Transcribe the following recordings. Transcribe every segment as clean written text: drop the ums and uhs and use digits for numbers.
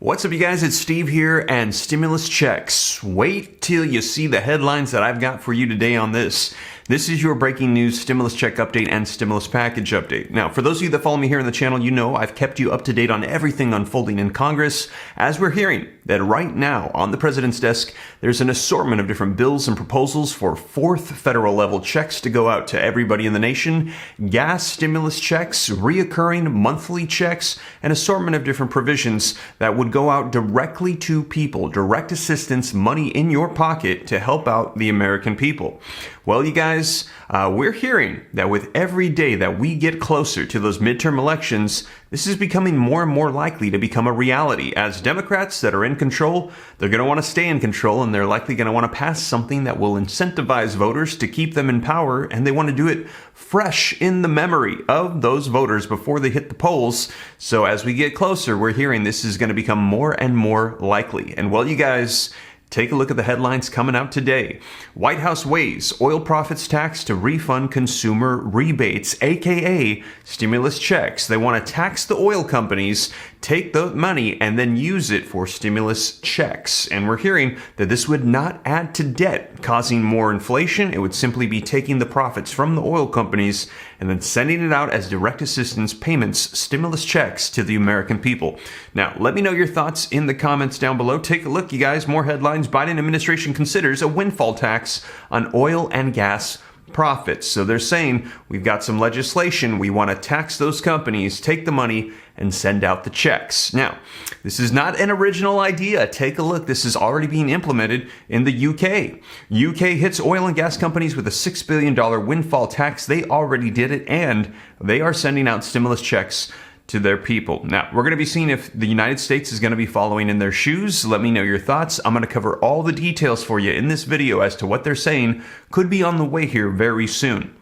What's up, you guys? It's Steve here, and stimulus checks. Wait till you see the headlines that I've got for you today on this. This is your breaking news stimulus check update and stimulus package update. Now, for those of you that follow me here on the channel, you know I've kept you up to date on everything unfolding in Congress, as we're hearing that right now on the president's desk, there's an assortment of different bills and proposals for fourth federal level checks to go out to everybody in the nation, gas stimulus checks, reoccurring monthly checks, an assortment of different provisions that would go out directly to people, direct assistance, money in your pocket to help out the American people. Well, you guys, we're hearing that with every day that we get closer to those midterm elections, this is becoming more and more likely to become a reality. As Democrats that are in control, they're going to want to stay in control, and they're likely going to want to pass something that will incentivize voters to keep them in power, and they want to do it fresh in the memory of those voters before they hit the polls. So as we get closer, we're hearing this is going to become more and more likely. And well, you guys, take a look at the headlines coming out today. White House weighs oil profits tax to refund consumer rebates, aka stimulus checks. They want to tax the oil companies, take the money, and then use it for stimulus checks. And we're hearing that this would not add to debt, causing more inflation. It would simply be taking the profits from the oil companies and then sending it out as direct assistance payments, stimulus checks to the American people. Now, let me know your thoughts in the comments down below. Take a look, you guys. More headlines. Biden administration considers a windfall tax on oil and gas profits. So they're saying we've got some legislation. We want to tax those companies, take the money, and send out the checks. Now, this is not an original idea. Take a look. This is already being implemented in the UK. UK hits oil and gas companies with a $6 billion windfall tax. They already did it, and they are sending out stimulus checks to their people. Now, we're going to be seeing if the United States is going to be following in their shoes. Let me know your thoughts. I'm going to cover all the details for you in this video as to what they're saying could be on the way here very soon.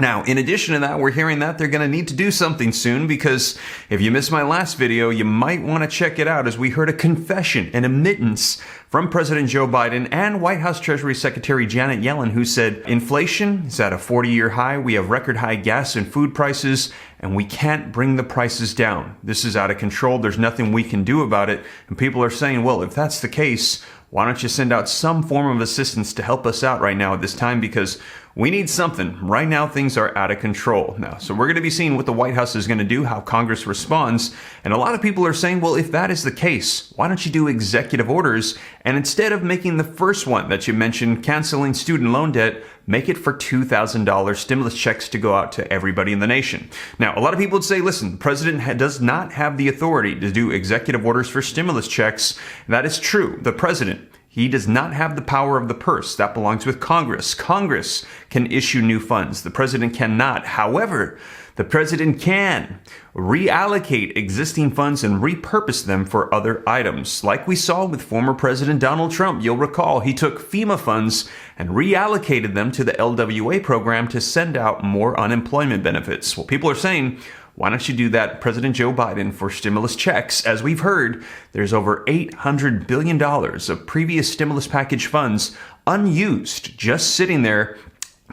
Now, in addition to that, we're hearing that they're going to need to do something soon, because if you missed my last video, you might want to check it out, as we heard a confession, an admittance from President Joe Biden and White House Treasury Secretary Janet Yellen, who said inflation is at a 40-year high. We have record high gas and food prices, and we can't bring the prices down. This is out of control. There's nothing we can do about it. And people are saying, well, if that's the case, why don't you send out some form of assistance to help us out right now at this time, because we need something. Right now, things are out of control. Now, so we're going to be seeing what the White House is going to do, how Congress responds. And a lot of people are saying, well, if that is the case, why don't you do executive orders? And instead of making the first one that you mentioned, canceling student loan debt, make it for $2,000 stimulus checks to go out to everybody in the nation. Now, a lot of people would say, listen, the president does not have the authority to do executive orders for stimulus checks. That is true. The president, he does not have the power of the purse. That belongs with Congress. Congress can issue new funds. The president cannot. However, the president can reallocate existing funds and repurpose them for other items. Like we saw with former President Donald Trump. You'll recall he took FEMA funds and reallocated them to the LWA program to send out more unemployment benefits. Well, people are saying, why don't you do that, President Joe Biden, for stimulus checks? As we've heard, there's over $800 billion of previous stimulus package funds unused, just sitting there.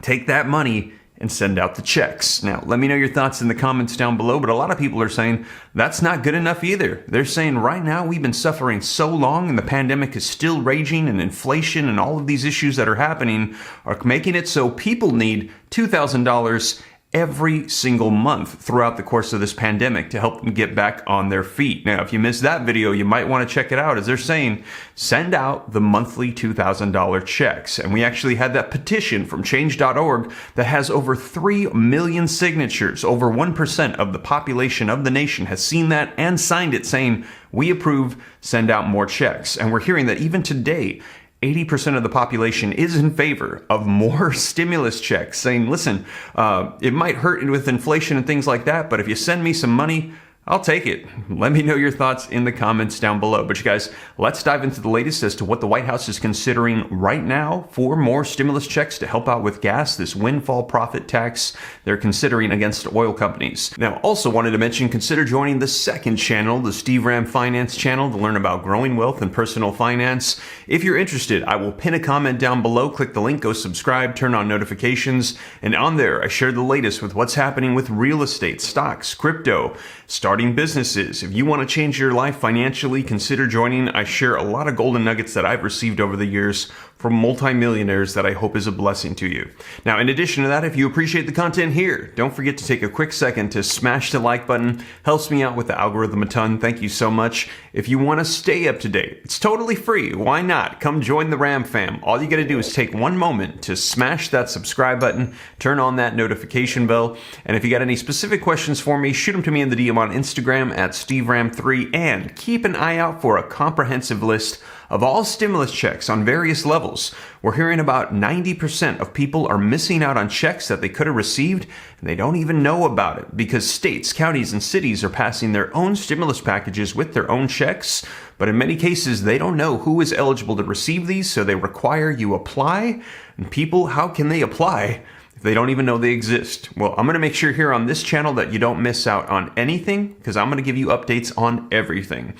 Take that money and send out the checks. Now, let me know your thoughts in the comments down below, but a lot of people are saying that's not good enough either. They're saying right now we've been suffering so long and the pandemic is still raging, and inflation and all of these issues that are happening are making it so people need $2,000 every single month throughout the course of this pandemic to help them get back on their feet. Now, if you missed that video, you might want to check it out, as they're saying, send out the monthly $2,000 checks. And we actually had that petition from change.org that has over 3 million signatures. Over 1% of the population of the nation has seen that and signed it, saying, we approve, send out more checks. And we're hearing that even today, 80% of the population is in favor of more stimulus checks, saying, listen, it might hurt with inflation and things like that, but if you send me some money, I'll take it. Let me know your thoughts in the comments down below. But you guys, let's dive into the latest as to what the White House is considering right now for more stimulus checks to help out with gas, this windfall profit tax they're considering against oil companies. Now, also wanted to mention, consider joining the second channel, the Steve Ram Finance channel, to learn about growing wealth and personal finance. If you're interested, I will pin a comment down below. Click the link, go subscribe, turn on notifications. And on there, I share the latest with what's happening with real estate, stocks, crypto, starting starting businesses. If you want to change your life financially, consider joining. I share a lot of golden nuggets that I've received over the years from multimillionaires that I hope is a blessing to you. Now, in addition to that, if you appreciate the content here, don't forget to take a quick second to smash the like button. Helps me out with the algorithm a ton. Thank you so much. If you want to stay up to date, it's totally free. Why not? Come join the Ram fam. All you got to do is take one moment to smash that subscribe button, turn on that notification bell, and if you got any specific questions for me, shoot them to me in the DM on Instagram at SteveRam3, and keep an eye out for a comprehensive list of all stimulus checks on various levels. We're hearing about 90% of people are missing out on checks that they could have received, and they don't even know about it because states, counties, and cities are passing their own stimulus packages with their own checks. But in many cases, they don't know who is eligible to receive these, so they require you apply. And people, how can they apply if they don't even know they exist? Well, I'm going to make sure here on this channel that you don't miss out on anything, because I'm going to give you updates on everything.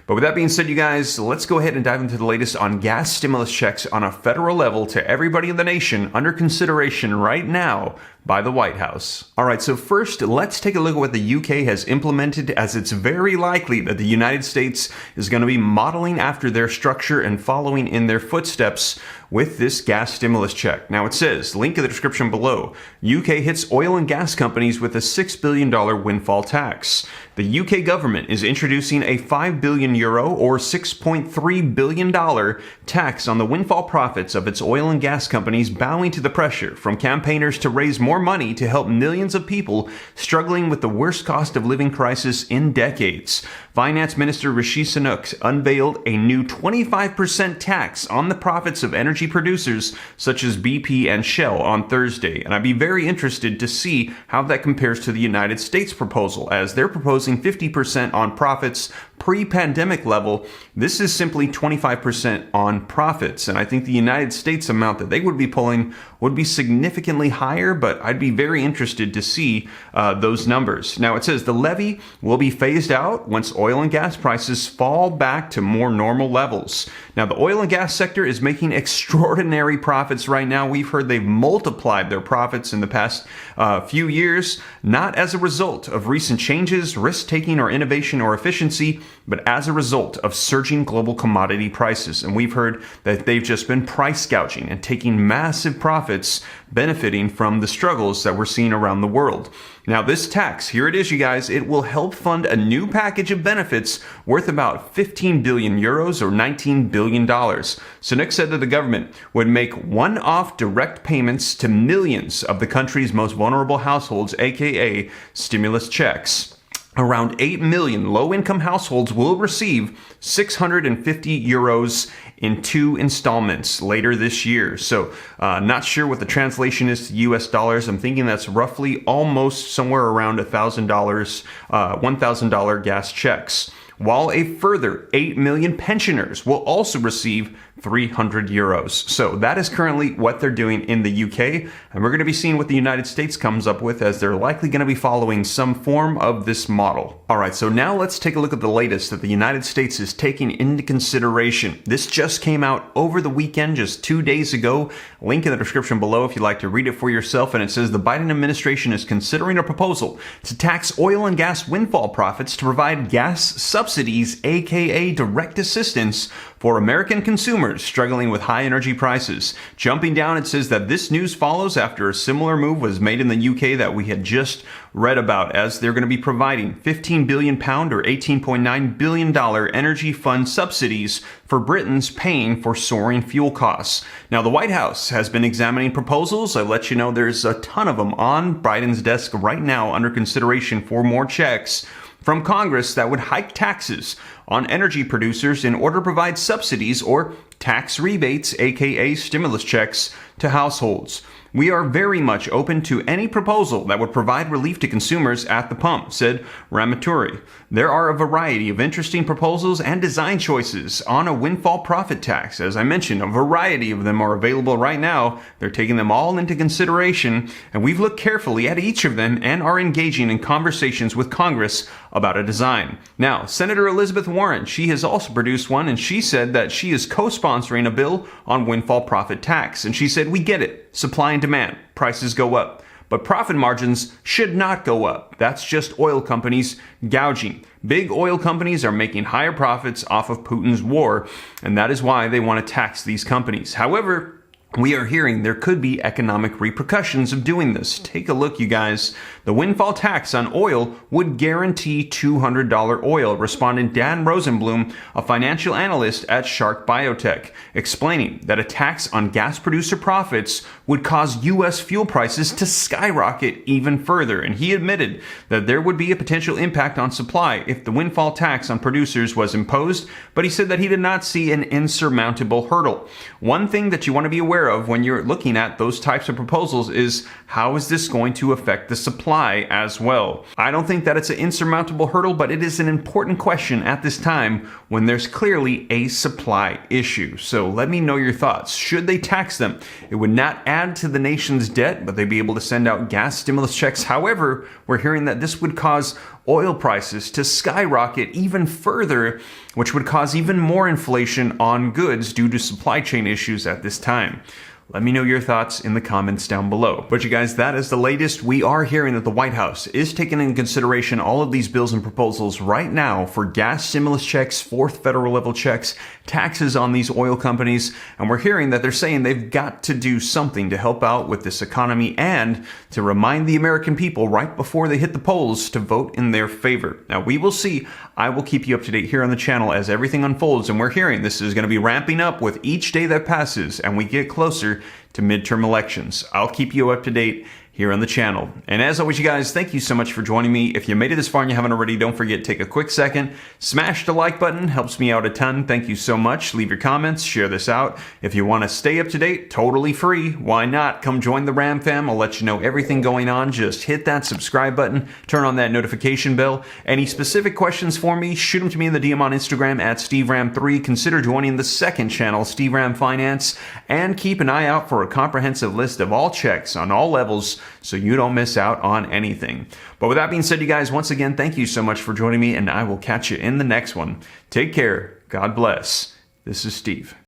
But with that being said, you guys, let's go ahead and dive into the latest on gas stimulus checks on a federal level to everybody in the nation under consideration right now by the White House. All right, so first, let's take a look at what the UK has implemented, as it's very likely that the United States is going to be modeling after their structure and following in their footsteps with this gas stimulus check. Now it says, link in the description below, UK hits oil and gas companies with a $6 billion windfall tax. The UK government is introducing a €5 billion or $6.3 billion tax on the windfall profits of its oil and gas companies, bowing to the pressure from campaigners to raise more money to help millions of people struggling with the worst cost of living crisis in decades. Finance Minister Rishi Sunak unveiled a new 25% tax on the profits of energy producers such as BP and Shell on Thursday, and I'd be very interested to see how that compares to the United States proposal, as they're proposing 50% on profits pre-pandemic level. This is simply 25% on profits, and I think the United States amount that they would be pulling would be significantly higher, but I'd be very interested to see those numbers. Now it says the levy will be phased out once oil and gas prices fall back to more normal levels. Now the oil and gas sector is making extraordinary profits right now. We've heard they've multiplied their profits in the past few years, not as a result of recent changes, risk-taking, or innovation or efficiency, but as a result of surging global commodity prices. And we've heard that they've just been price gouging and taking massive profits, benefiting from the struggles that we're seeing around the world. Now this tax, here it is, you guys, it will help fund a new package of benefits worth about 15 billion euros or $19 billion. Sunak said that the government would make one-off direct payments to millions of the country's most vulnerable households, aka stimulus checks. Around 8 million low-income households will receive 650 euros in 2 installments later this year. So not sure what the translation is to US dollars. I'm thinking that's roughly almost somewhere around $1,000, $1,000 gas checks, while a further 8 million pensioners will also receive 300 euros. So that is currently what they're doing in the UK, and we're going to be seeing what the United States comes up with, as they're likely going to be following some form of this model. All right, so now let's take a look at the latest that the United States is taking into consideration. This just came out over the weekend, just 2 days ago. Link in the description below if you'd like to read it for yourself, and it says the Biden administration is considering a proposal to tax oil and gas windfall profits to provide gas subsidies, aka direct assistance, for American consumers struggling with high energy prices. Jumping down, it says that this news follows after a similar move was made in the UK that we had just read about, as they're going to be providing £15 billion or $18.9 billion energy fund subsidies for Britons paying for soaring fuel costs. Now, the White House has been examining proposals. I let you know there's a ton of them on Biden's desk right now under consideration for more checks from Congress that would hike taxes on energy producers in order to provide subsidies or tax rebates, aka stimulus checks, to households. We are very much open to any proposal that would provide relief to consumers at the pump, said Ramaturi. There are a variety of interesting proposals and design choices on a windfall profit tax. As I mentioned, a variety of them are available right now. They're taking them all into consideration, and we've looked carefully at each of them and are engaging in conversations with Congress about a design. Now, Senator Elizabeth Warren, she has also produced one, and she said that she is co-sponsoring a bill on windfall profit tax. And she said, we get it. Supply and demand. Prices go up. but profit margins should not go up. That's just oil companies gouging. Big oil companies are making higher profits off of Putin's war, and that is why they want to tax these companies. However, we are hearing there could be economic repercussions of doing this. Take a look, you guys. The windfall tax on oil would guarantee $200 oil, responded Dan Rosenblum, a financial analyst at Shark Biotech, explaining that a tax on gas producer profits would cause U.S. fuel prices to skyrocket even further. And he admitted that there would be a potential impact on supply if the windfall tax on producers was imposed, but he said that he did not see an insurmountable hurdle. One thing that you want to be aware of when you're looking at those types of proposals is how is this going to affect the supply as well. I don't think that it's an insurmountable hurdle, but it is an important question at this time when there's clearly a supply issue. So let me know your thoughts. Should they tax them? It would not add to the nation's debt, but they'd be able to send out gas stimulus checks. However, we're hearing that this would cause oil prices to skyrocket even further, which would cause even more inflation on goods due to supply chain issues at this time. Let me know your thoughts in the comments down below. But you guys, that is the latest. We are hearing that the White House is taking into consideration all of these bills and proposals right now for gas stimulus checks, fourth federal level checks, taxes on these oil companies. And we're hearing that they're saying they've got to do something to help out with this economy and to remind the American people right before they hit the polls to vote in their favor. Now, we will see. I will keep you up to date here on the channel as everything unfolds. And we're hearing this is going to be ramping up with each day that passes and we get closer to midterm elections. I'll keep you up to date here on the channel. And as always, you guys, thank you so much for joining me. If you made it this far and you haven't already, don't forget, take a quick second, smash the like button, helps me out a ton. Thank you so much. Leave your comments, share this out. If you want to stay up to date, totally free, why not? Come join the Ram fam. I'll let you know everything going on. Just hit that subscribe button, turn on that notification bell. Any specific questions for me, shoot them to me in the DM on Instagram at SteveRam3. Consider joining the second channel, Steve Ram Finance, and keep an eye out for a comprehensive list of all checks on all levels so you don't miss out on anything. But with that being said, you guys, once again, thank you so much for joining me, and I will catch you in the next one. Take care. God bless. This is Steve.